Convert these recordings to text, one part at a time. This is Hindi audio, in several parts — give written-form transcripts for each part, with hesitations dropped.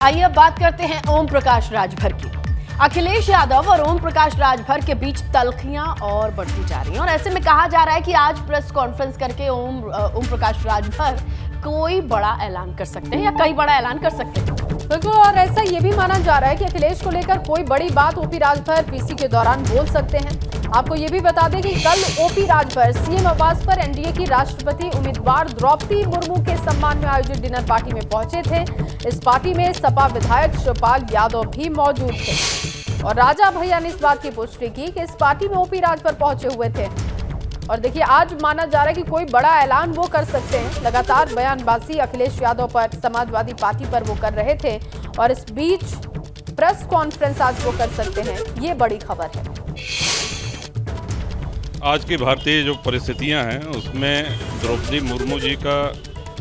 आइए अब बात करते हैं ओम प्रकाश राजभर की। अखिलेश यादव और ओम प्रकाश राजभर के बीच तल्खियां और बढ़ती जा रही हैं और ऐसे में कहा जा रहा है कि आज प्रेस कॉन्फ्रेंस करके ओम प्रकाश राजभर कोई बड़ा ऐलान कर सकते हैं या कई बड़ा ऐलान कर सकते हैं। बिल्कुल, और ऐसा ये भी माना जा रहा है कि अखिलेश को लेकर कोई बड़ी बात ओपी राजभर पीसी के दौरान बोल सकते हैं। आपको ये भी बता दें कि कल ओपी राजभर सीएम आवास पर एनडीए की राष्ट्रपति उम्मीदवार द्रौपदी मुर्मू के सम्मान में आयोजित डिनर पार्टी में पहुंचे थे। इस पार्टी में सपा विधायक शिवपाल यादव भी मौजूद थे और राजा भैया ने इस बात की पुष्टि की कि इस पार्टी में ओपी राजभर पहुंचे हुए थे। और देखिए, आज माना जा रहा है कि कोई बड़ा ऐलान वो कर सकते हैं। लगातार बयानबाजी अखिलेश यादव पर, समाजवादी पार्टी पर वो कर रहे थे और इस बीच प्रेस कॉन्फ्रेंस आज वो कर सकते हैं, ये बड़ी खबर है। आज की भारतीय जो परिस्थितियां हैं उसमें द्रौपदी मुर्मू जी का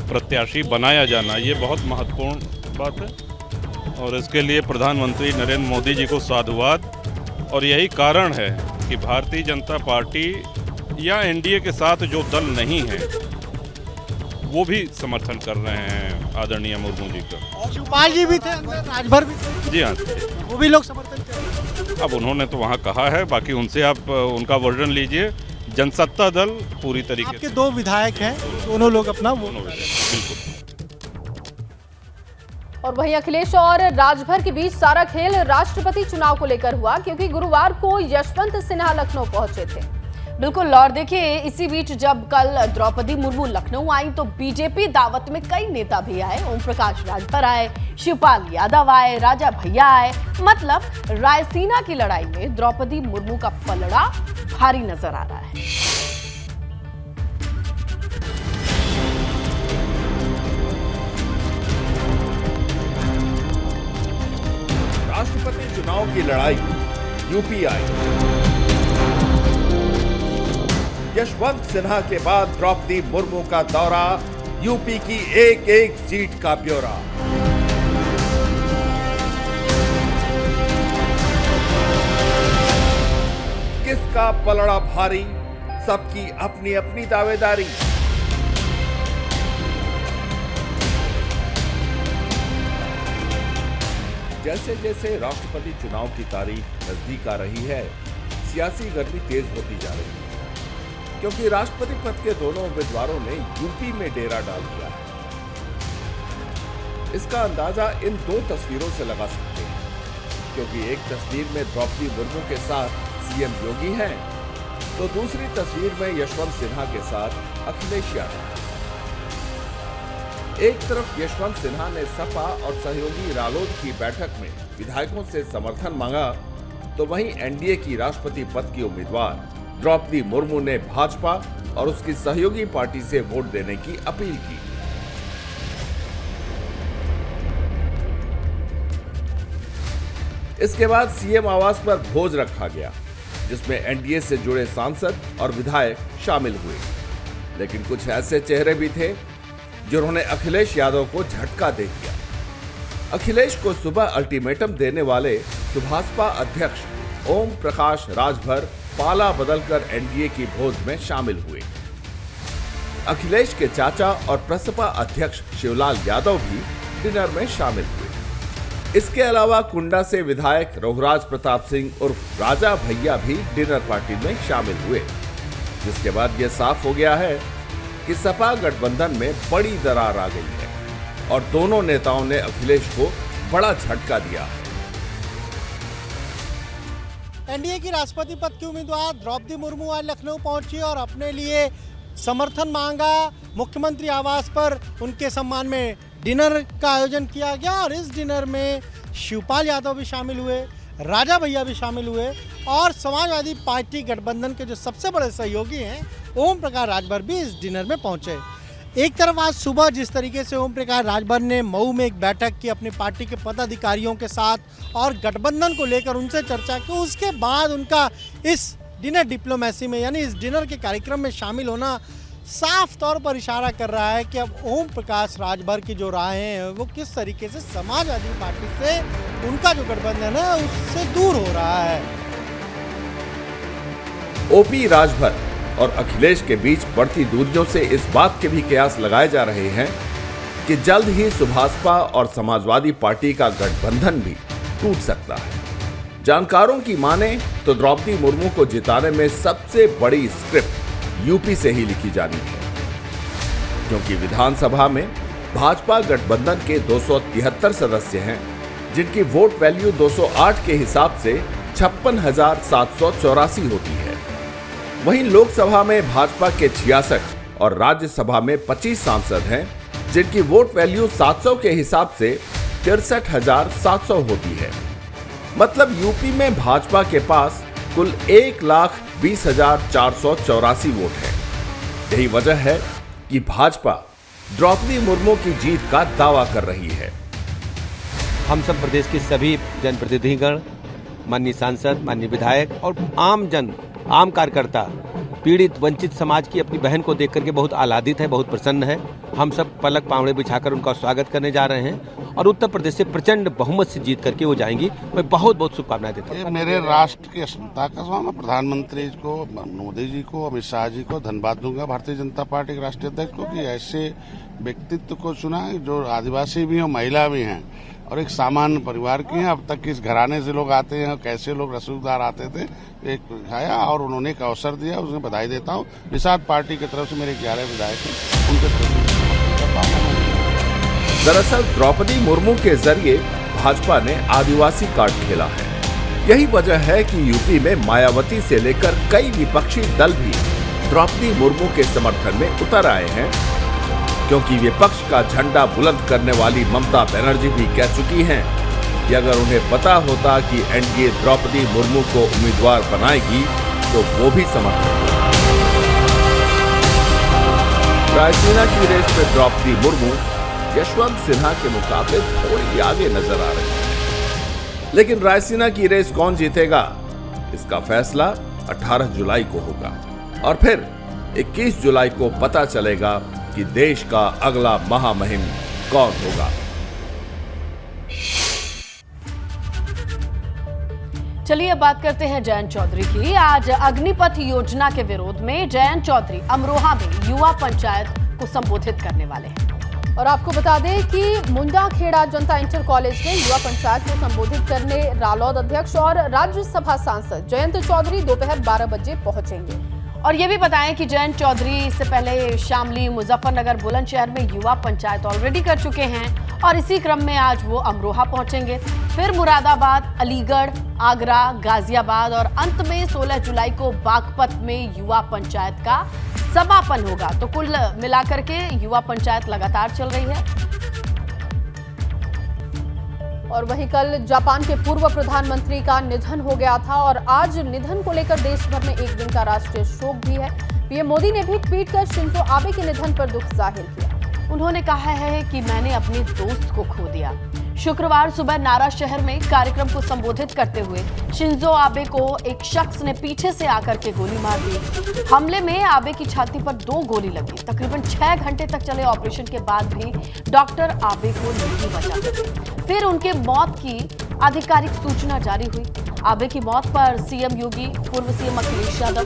प्रत्याशी बनाया जाना ये बहुत महत्वपूर्ण बात है और इसके लिए प्रधानमंत्री नरेंद्र मोदी जी को साधुवाद। और यही कारण है कि भारतीय जनता पार्टी या एनडीए के साथ जो दल नहीं है वो भी समर्थन कर रहे हैं आदरणीय मुर्मू जी का। शिवपाल जी भी थे, राजभर भी थे। जी हाँ, वो भी लोग समर्थन कर रहे हैं। अब उन्होंने तो वहाँ कहा है, बाकी उनसे आप उनका वर्जन लीजिए। जनसत्ता दल पूरी तरीके आपके दो विधायक हैं, दोनों लोग अपना वो बिल्कुल। और वहीं अखिलेश और राजभर के बीच सारा खेल राष्ट्रपति चुनाव को लेकर हुआ, क्योंकि गुरुवार को यशवंत सिन्हा लखनऊ पहुंचे थे। बिल्कुल, और देखिए इसी बीच जब कल द्रौपदी मुर्मू लखनऊ आई तो बीजेपी दावत में कई नेता भी आए। ओम प्रकाश राजभर आए, शिवपाल यादव आए, राजा भैया आए। मतलब रायसीना की लड़ाई में द्रौपदी मुर्मू का पलड़ा भारी नजर आ रहा है। राष्ट्रपति चुनाव की लड़ाई यूपी आई। यशवंत सिन्हा के बाद द्रौपदी मुर्मू का दौरा, यूपी की एक एक सीट का ब्यौरा। किसका पलड़ा भारी, सबकी अपनी अपनी दावेदारी। जैसे जैसे राष्ट्रपति चुनाव की तारीख नजदीक आ रही है, सियासी गर्मी तेज होती जा रही है, क्योंकि राष्ट्रपति पद के दोनों उम्मीदवारों ने यूपी में डेरा डाल दिया है। इसका अंदाजा इन दो तस्वीरों से लगा सकते हैं, क्योंकि एक तस्वीर में द्रौपदी मुर्मू के साथ सीएम योगी हैं, तो दूसरी तस्वीर में यशवंत सिन्हा के साथ अखिलेश यादव। एक तरफ यशवंत सिन्हा ने सपा और सहयोगी रालोद की बैठक में विधायकों से समर्थन मांगा, तो वहीं एनडीए की राष्ट्रपति पद की उम्मीदवार द्रौपदी मुर्मू ने भाजपा और उसकी सहयोगी पार्टी से वोट देने की अपील की। इसके बाद सीएम आवास पर भोज रखा गया, जिसमें एनडीए से जुड़े सांसद और विधायक शामिल हुए। लेकिन कुछ ऐसे चेहरे भी थे जिन्होंने अखिलेश यादव को झटका दे दिया। अखिलेश को सुबह अल्टीमेटम देने वाले सुभाषपा अध्यक्ष ओम प्रकाश राजभर पाला बदलकर एनडीए की भोज में शामिल हुए। अखिलेश के चाचा और प्रसपा अध्यक्ष शिवलाल यादव भी डिनर में शामिल हुए। इसके अलावा कुंडा से विधायक रघुराज प्रताप सिंह उर्फ राजा भैया भी डिनर पार्टी में शामिल हुए, जिसके बाद यह साफ हो गया है कि सपा गठबंधन में बड़ी दरार आ गई है और दोनों नेताओं ने अखिलेश को बड़ा झटका दिया। एनडीए की राष्ट्रपति पद की उम्मीदवार द्रौपदी मुर्मू आज लखनऊ पहुंची और अपने लिए समर्थन मांगा। मुख्यमंत्री आवास पर उनके सम्मान में डिनर का आयोजन किया गया और इस डिनर में शिवपाल यादव भी शामिल हुए, राजा भैया भी शामिल हुए और समाजवादी पार्टी गठबंधन के जो सबसे बड़े सहयोगी हैं ओम प्रकाश राजभर भी इस डिनर में पहुंचे। एक तरफ आज सुबह जिस तरीके से ओम प्रकाश राजभर ने मऊ में एक बैठक की अपनी पार्टी के पदाधिकारियों के साथ और गठबंधन को लेकर उनसे चर्चा की, उसके बाद उनका इस डिनर डिप्लोमेसी में यानी इस डिनर के कार्यक्रम में शामिल होना साफ तौर पर इशारा कर रहा है कि अब ओम प्रकाश राजभर की जो राहें हैं वो किस तरीके से समाजवादी पार्टी से उनका जो गठबंधन है उससे दूर हो रहा है। ओपी राजभर और अखिलेश के बीच बढ़ती दूरियों से इस बात के भी कयास लगाए जा रहे हैं कि जल्द ही सुभाषपा और समाजवादी पार्टी का गठबंधन भी टूट सकता है। जानकारों की माने तो द्रौपदी मुर्मू को जिताने में सबसे बड़ी स्क्रिप्ट यूपी से ही लिखी जानी है, क्योंकि विधानसभा में भाजपा गठबंधन के 273 सदस्य हैं, जिनकी वोट वैल्यू 208 के हिसाब से 56,784 होती है। वहीं लोकसभा में भाजपा के 66 और राज्यसभा में 25 सांसद हैं, जिनकी वोट वैल्यू 700 के हिसाब से 63,700 होती है। मतलब यूपी में भाजपा के पास कुल 1,20,484 वोट हैं। यही वजह है कि भाजपा द्रौपदी मुर्मू की जीत का दावा कर रही है। हम सब प्रदेश के सभी जनप्रतिनिधिगण, माननीय सांसद, माननीय विधायक और आम जन, आम कार्यकर्ता पीड़ित वंचित समाज की अपनी बहन को देख करके बहुत आह्लादित है, बहुत प्रसन्न है। हम सब पलक पावड़े बिछाकर उनका स्वागत करने जा रहे हैं और उत्तर प्रदेश से प्रचंड बहुमत से जीत करके वो जाएंगी। मैं बहुत बहुत शुभकामनाएं देता हूँ। मेरे राष्ट्र की अस्मिता का सवाल, मैं प्रधानमंत्री को, मोदी जी को, अमित शाह जी को धन्यवाद दूंगा, भारतीय जनता पार्टी के राष्ट्रीय अध्यक्ष को, कि ऐसे व्यक्तित्व को चुना जो आदिवासी भी हैं, महिला भी हैं और एक सामान्य परिवार की हैं। अब तक किस घराने से लोग आते हैं, कैसे लोग रसूखदार आते थे, एक दिखाया और उन्होंने एक अवसर दिया, उसमें बधाई देता हूँ। निषाद पार्टी की तरफ से मेरे 11 विधायक हैं, उनके दरअसल द्रौपदी मुर्मू के जरिए भाजपा ने आदिवासी कार्ड खेला है। यही वजह है कि यूपी में मायावती से लेकर कई विपक्षी दल भी द्रौपदी मुर्मू के समर्थन में उतर आए हैं, क्योंकि विपक्ष का झंडा बुलंद करने वाली ममता बनर्जी भी कह चुकी हैं कि अगर उन्हें पता होता कि एनडीए द्रौपदी मुर्मू को उम्मीदवार बनाएगी तो वो भी समर्थन करेंगे। रायसीना की रेस में द्रौपदी मुर्मू यशवंत सिन्हा के मुकाबले थोड़ी आगे नजर आ रही है, लेकिन रायसीना की रेस कौन जीतेगा, इसका फैसला 18 जुलाई को होगा और फिर 21 जुलाई को पता चलेगा कि देश का अगला महामहिम कौन होगा। चलिए बात करते हैं जयंत चौधरी की। आज अग्निपथ योजना के विरोध में जयंत चौधरी अमरोहा में युवा पंचायत को संबोधित करने वाले हैं। और आपको बता दें कि मुंडाखेड़ा जनता इंटर कॉलेज में युवा पंचायत को संबोधित करने रालोद अध्यक्ष और राज्यसभा सांसद जयंत चौधरी दोपहर 12 बजे पहुंचेंगे। और ये भी बताएं कि जयंत चौधरी इससे पहले शामली, मुजफ्फरनगर, बुलंदशहर में युवा पंचायत ऑलरेडी कर चुके हैं और इसी क्रम में आज वो अमरोहा पहुंचेंगे। फिर मुरादाबाद, अलीगढ़, आगरा, गाजियाबाद और अंत में 16 जुलाई को बागपत में युवा पंचायत का समापन होगा। तो कुल मिलाकर के युवा पंचायत लगातार चल रही है। और वहीं कल जापान के पूर्व प्रधानमंत्री का निधन हो गया था और आज निधन को लेकर देश भर में एक दिन का राष्ट्रीय शोक भी है। पीएम मोदी ने भी ट्वीट कर शिंजो आबे के निधन पर दुख जाहिर किया। उन्होंने कहा है कि मैंने अपने दोस्त को खो दिया। शुक्रवार सुबह नारा शहर में कार्यक्रम को संबोधित करते हुए शिंजो आबे को एक शख्स ने पीछे से आकर के गोली मार दी। हमले में आबे की छाती पर 2 गोली लगी। तकरीबन 6 घंटे तक चले ऑपरेशन के बाद भी डॉक्टर आबे को नहीं बचा सके। फिर उनके मौत की आधिकारिक सूचना जारी हुई। आबे की मौत पर सीएम योगी, पूर्व सीएम अखिलेश यादव,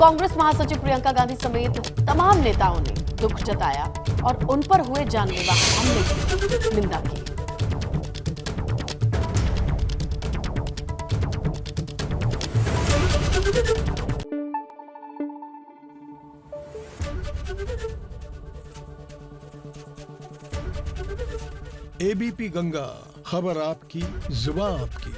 कांग्रेस महासचिव प्रियंका गांधी समेत तमाम नेताओं ने दुख जताया और उन पर हुए जानलेवा हमले की निंदा की। एबीपी गंगा, खबर आपकी, जुबान आपकी।